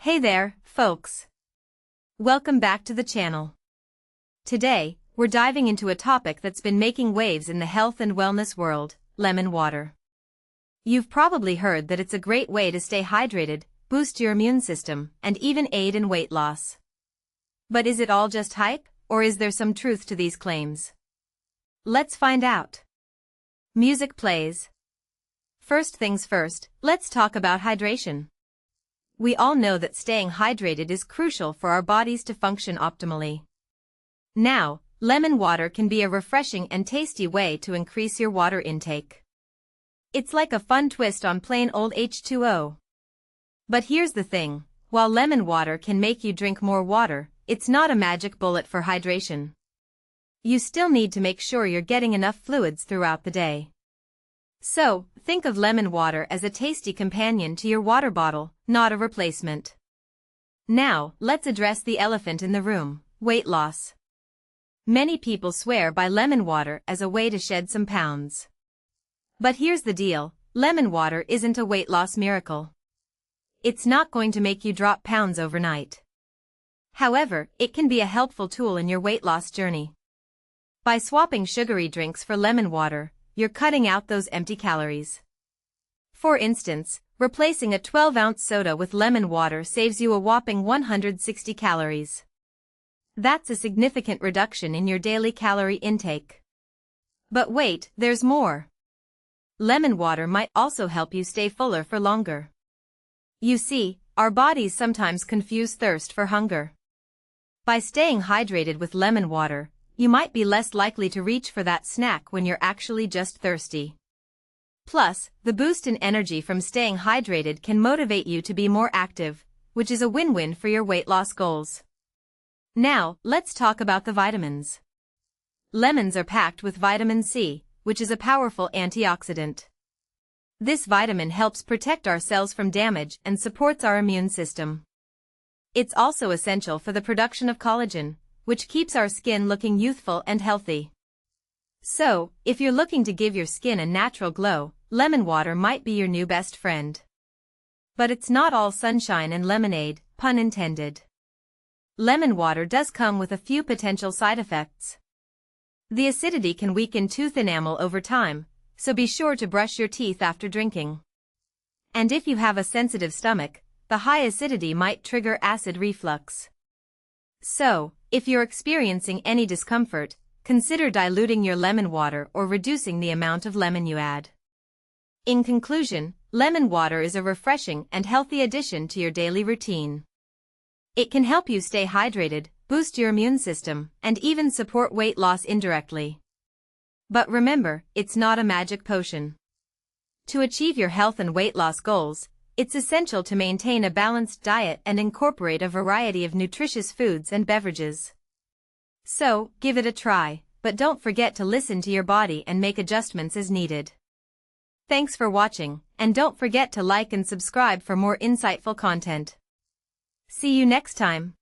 Hey there, folks. Welcome back to the channel. Today, we're diving into a topic that's been making waves in the health and wellness world, lemon water. You've probably heard that it's a great way to stay hydrated, boost your immune system, and even aid in weight loss. But is it all just hype, or is there some truth to these claims? Let's find out. Music plays. First things first, let's talk about hydration. We all know that staying hydrated is crucial for our bodies to function optimally. Now, lemon water can be a refreshing and tasty way to increase your water intake. It's like a fun twist on plain old H2O. But here's the thing, while lemon water can make you drink more water, it's not a magic bullet for hydration. You still need to make sure you're getting enough fluids throughout the day. So, think of lemon water as a tasty companion to your water bottle, not a replacement. Now, let's address the elephant in the room, weight loss. Many people swear by lemon water as a way to shed some pounds. But here's the deal, lemon water isn't a weight loss miracle. It's not going to make you drop pounds overnight. However, it can be a helpful tool in your weight loss journey. By swapping sugary drinks for lemon water, you're cutting out those empty calories. For instance, replacing a 12-ounce soda with lemon water saves you a whopping 160 calories. That's a significant reduction in your daily calorie intake. But wait, there's more. Lemon water might also help you stay fuller for longer. You see, our bodies sometimes confuse thirst for hunger. By staying hydrated with lemon water, you might be less likely to reach for that snack when you're actually just thirsty. Plus, the boost in energy from staying hydrated can motivate you to be more active, which is a win-win for your weight loss goals. Now, let's talk about the vitamins. Lemons are packed with vitamin C, which is a powerful antioxidant. This vitamin helps protect our cells from damage and supports our immune system. It's also essential for the production of collagen, which keeps our skin looking youthful and healthy. So, if you're looking to give your skin a natural glow, lemon water might be your new best friend. But it's not all sunshine and lemonade, pun intended. Lemon water does come with a few potential side effects. The acidity can weaken tooth enamel over time, so be sure to brush your teeth after drinking. And if you have a sensitive stomach, the high acidity might trigger acid reflux. So, if you're experiencing any discomfort, consider diluting your lemon water or reducing the amount of lemon you add. In conclusion, lemon water is a refreshing and healthy addition to your daily routine. It can help you stay hydrated, boost your immune system, and even support weight loss indirectly. But remember, it's not a magic potion. To achieve your health and weight loss goals, it's essential to maintain a balanced diet and incorporate a variety of nutritious foods and beverages. So, give it a try, but don't forget to listen to your body and make adjustments as needed. Thanks for watching, and don't forget to like and subscribe for more insightful content. See you next time.